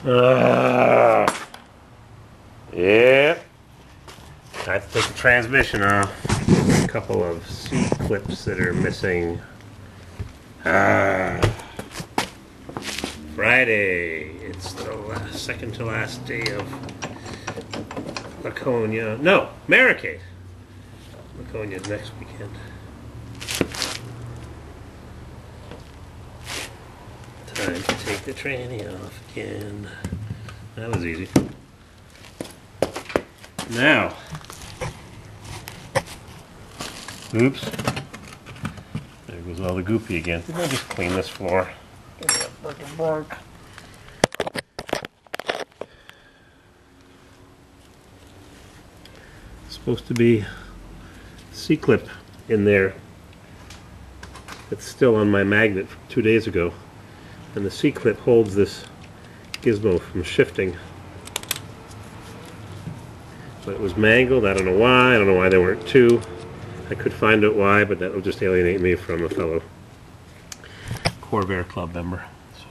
Yeah. I have to take the transmission off. A couple of seat clips that are missing. Friday. It's the second to last day of Laconia. No, Maricade. Laconia's next weekend. Time to take the tranny off again. That was easy. Now, oops, there goes all the goopy again. I'll just clean this floor. Get that fucking bark. Supposed to be C-clip in there. It's still on my magnet from 2 days ago, and the C-clip holds this gizmo from shifting. But it was mangled. I don't know why. I don't know why there weren't two. I could find out why, but that will just alienate me from a fellow Corvair Club member. So,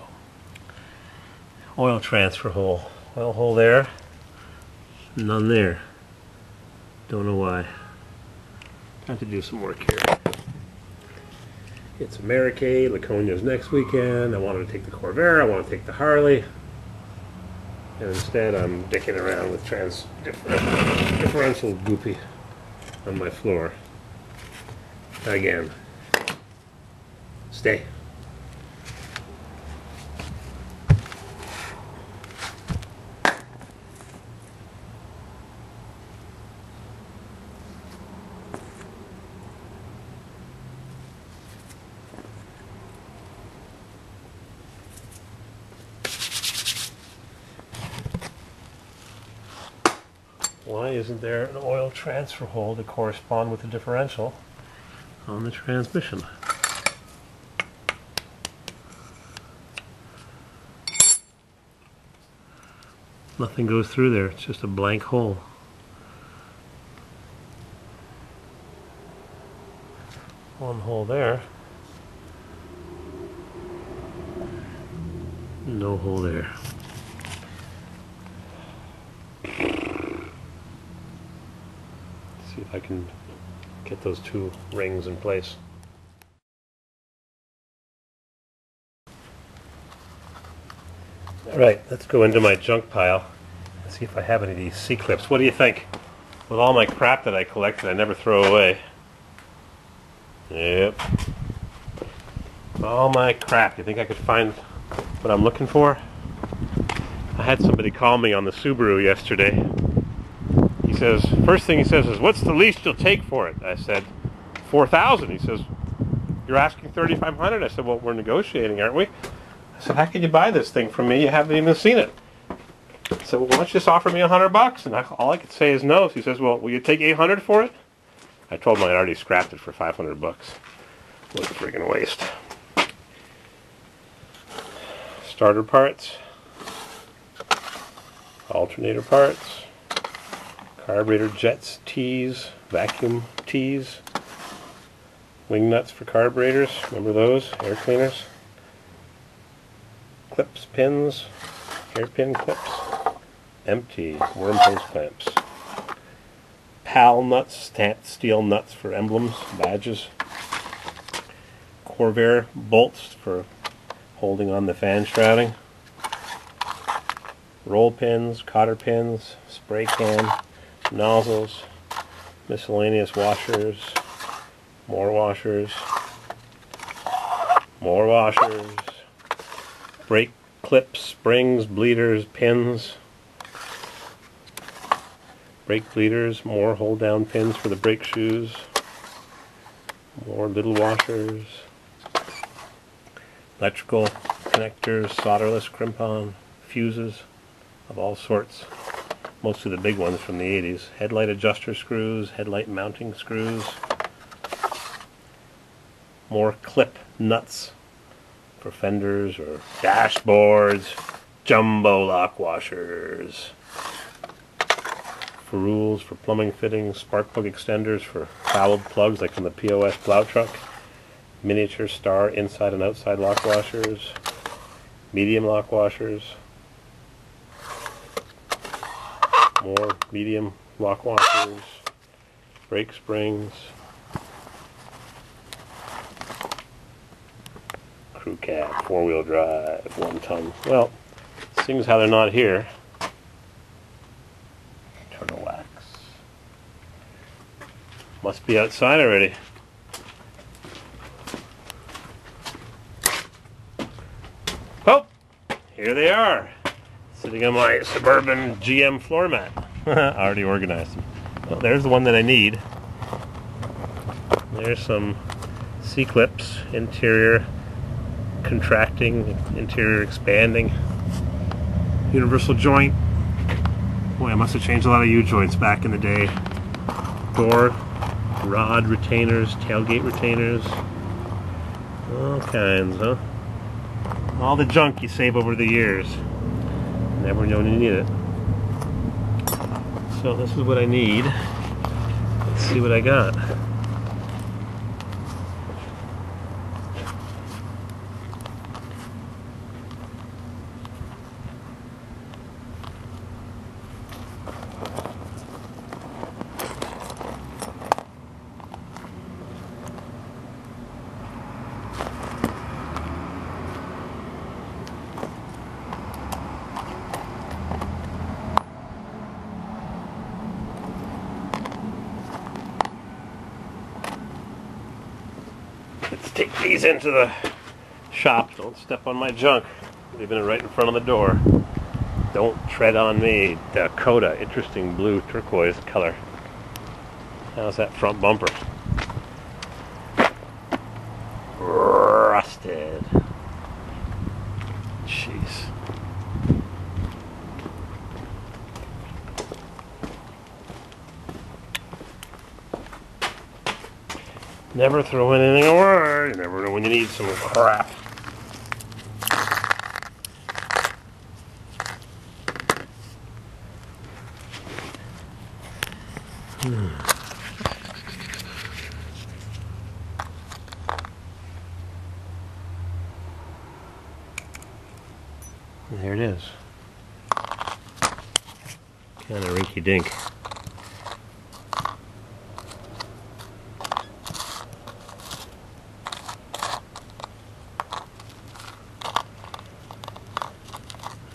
oil transfer hole. Oil hole there. None there. Don't know why. Time to do some work here. It's Maricade. Laconia's next weekend. I wanted to take the Corvair. I want to take the Harley. And instead I'm dicking around with differential goopy on my floor. Again. Stay. Why isn't there an oil transfer hole to correspond with the differential on the transmission? Nothing goes through there, it's just a blank hole. One hole there. No hole there. See if I can get those two rings in place. Alright, let's go into my junk pile and see if I have any of these C-clips. What do you think? With all my crap that I collected, I never throw away. Yep. All my crap. You think I could find what I'm looking for? I had somebody call me on the Subaru yesterday. He says, first thing he says is, what's the least you'll take for it? I said, $4,000. He says, you're asking $3,500? I said, well, we're negotiating, aren't we? I said, how can you buy this thing from me? You haven't even seen it. I said, well, why don't you just offer me $100? And all I could say is no. So he says, well, will you take $800 for it? I told him I'd already scrapped it for $500. What a friggin' waste. Starter parts. Alternator parts. Carburetor jets, tees, vacuum tees, wing nuts for carburetors, remember those? Air cleaners, clips, pins, hairpin clips, empty, worm hose clamps, PAL nuts, stamped steel nuts for emblems, badges, Corvair bolts for holding on the fan shrouding, roll pins, cotter pins, spray can, nozzles, miscellaneous washers, more washers, brake clips, springs, bleeders, pins, brake bleeders, more hold down pins for the brake shoes, more little washers, electrical connectors, solderless crimp-on, fuses of all sorts. Most of the big ones from the 80s. Headlight adjuster screws, headlight mounting screws. More clip nuts for fenders or dashboards. Jumbo lock washers. Ferrules for plumbing fittings. Spark plug extenders for fouled plugs like on the POS plow truck. Miniature star inside and outside lock washers. Medium lock washers. More medium lock washers, brake springs, crew cab, 4-wheel drive, 1 ton. Well, seeing as how they're not here, turtle wax. Must be outside already. Oh, here they are, sitting on my Suburban GM floor mat. Already organized them. Well, there's the one that I need. There's some C-clips, interior contracting, interior expanding, universal joint. Boy, I must have changed a lot of U-joints back in the day. Door, rod retainers, tailgate retainers, all kinds, huh? All the junk you save over the years. Never known you need it. So this is what I need. Let's see what I got. Let's take these into the shop. Don't step on my junk. Leaving it right in front of the door. Don't tread on me. Dakota, interesting blue turquoise color. How's that front bumper? Rusted. Jeez. Never throw anything away. You never know when you need some crap. There it is. Kind of rinky dink.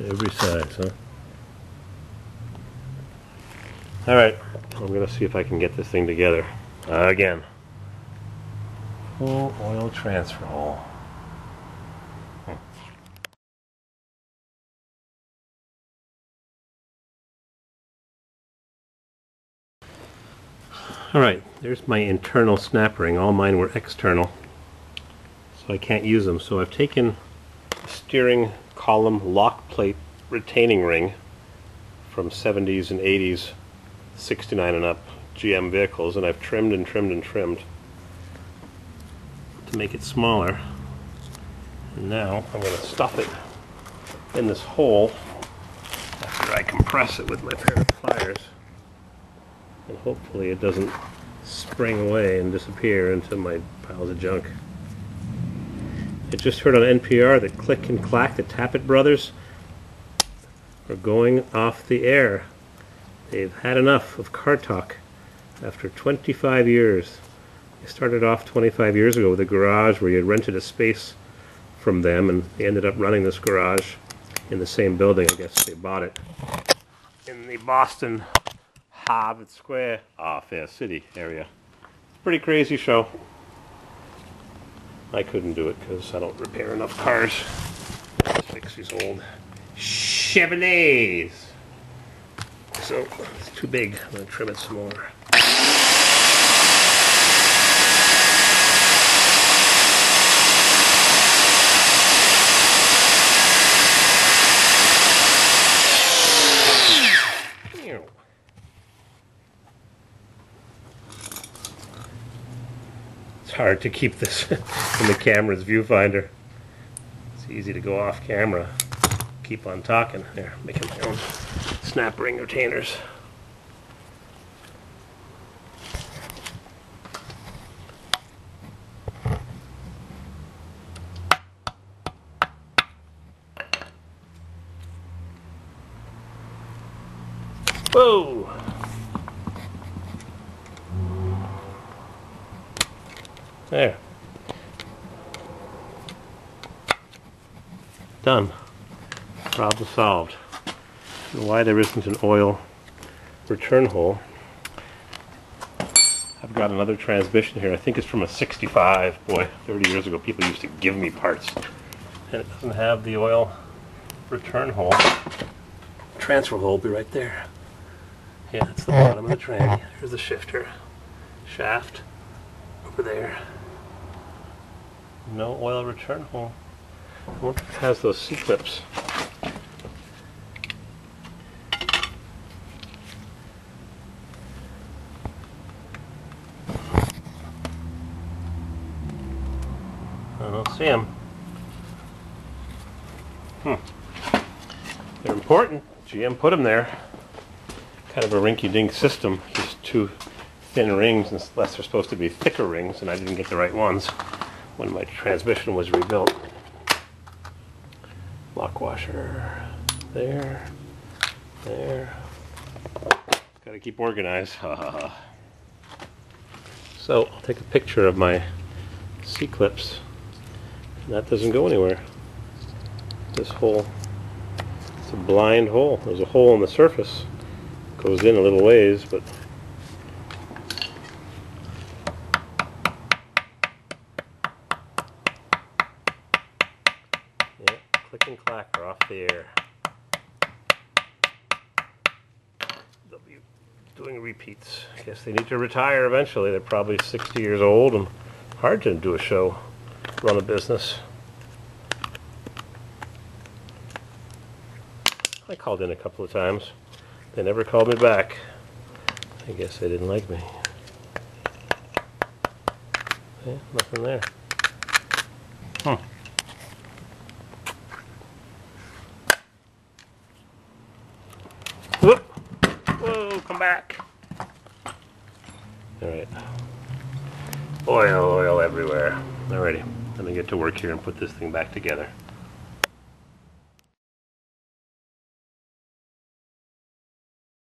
Every size, huh? Alright, I'm going to see if I can get this thing together. Again. Full oil transfer hole. Alright, there's my internal snap ring. All mine were external, so I can't use them. So I've taken a steering column lock plate retaining ring from 70s and 80s 69 and up GM vehicles, and I've trimmed and trimmed and trimmed to make it smaller. And now I'm going to stuff it in this hole after I compress it with my pair of pliers, and hopefully it doesn't spring away and disappear into my piles of junk. I just heard on NPR that Click and Clack, the Tappet brothers, are going off the air. They've had enough of car talk after 25 years. They started off 25 years ago with a garage where you had rented a space from them, and they ended up running this garage in the same building. I guess they bought it in the Boston Harvard Square, Fair City area. Pretty crazy show. I couldn't do it because I don't repair enough cars. Let's fix these old Chevrolets. So it's too big. I'm going to trim it some more. It's hard to keep this in the camera's viewfinder. It's easy to go off camera. Keep on talking. There, making my own snap ring retainers. Whoa! There. Done. Problem solved. And why there isn't an oil return hole. I've got another transmission here. I think it's from a 65. Boy, 30 years ago people used to give me parts. And it doesn't have the oil return hole. Transfer hole will be right there. Yeah, that's the bottom of the tranny. Here's the shifter. Shaft over there. No oil return hole. I wonder if it has those C-clips. I don't see them. They're important. GM put them there. Kind of a rinky-dink system. Just two thin rings, unless they're supposed to be thicker rings, and I didn't get the right ones when my transmission was rebuilt. Lock washer there, there. Got to keep organized. So I'll take a picture of my C-clips. That doesn't go anywhere. This hole, it's a blind hole. There's a hole in the surface. Goes in a little ways, but yeah, click and clack are off the air. They'll be doing repeats. I guess they need to retire eventually. They're probably 60 years old and hard to do a show, run a business. I called in a couple of times. They never called me back. I guess they didn't like me. Yeah, nothing there. Whoop! Whoa, come back. Alright. Oil everywhere. Alrighty, let me get to work here and put this thing back together.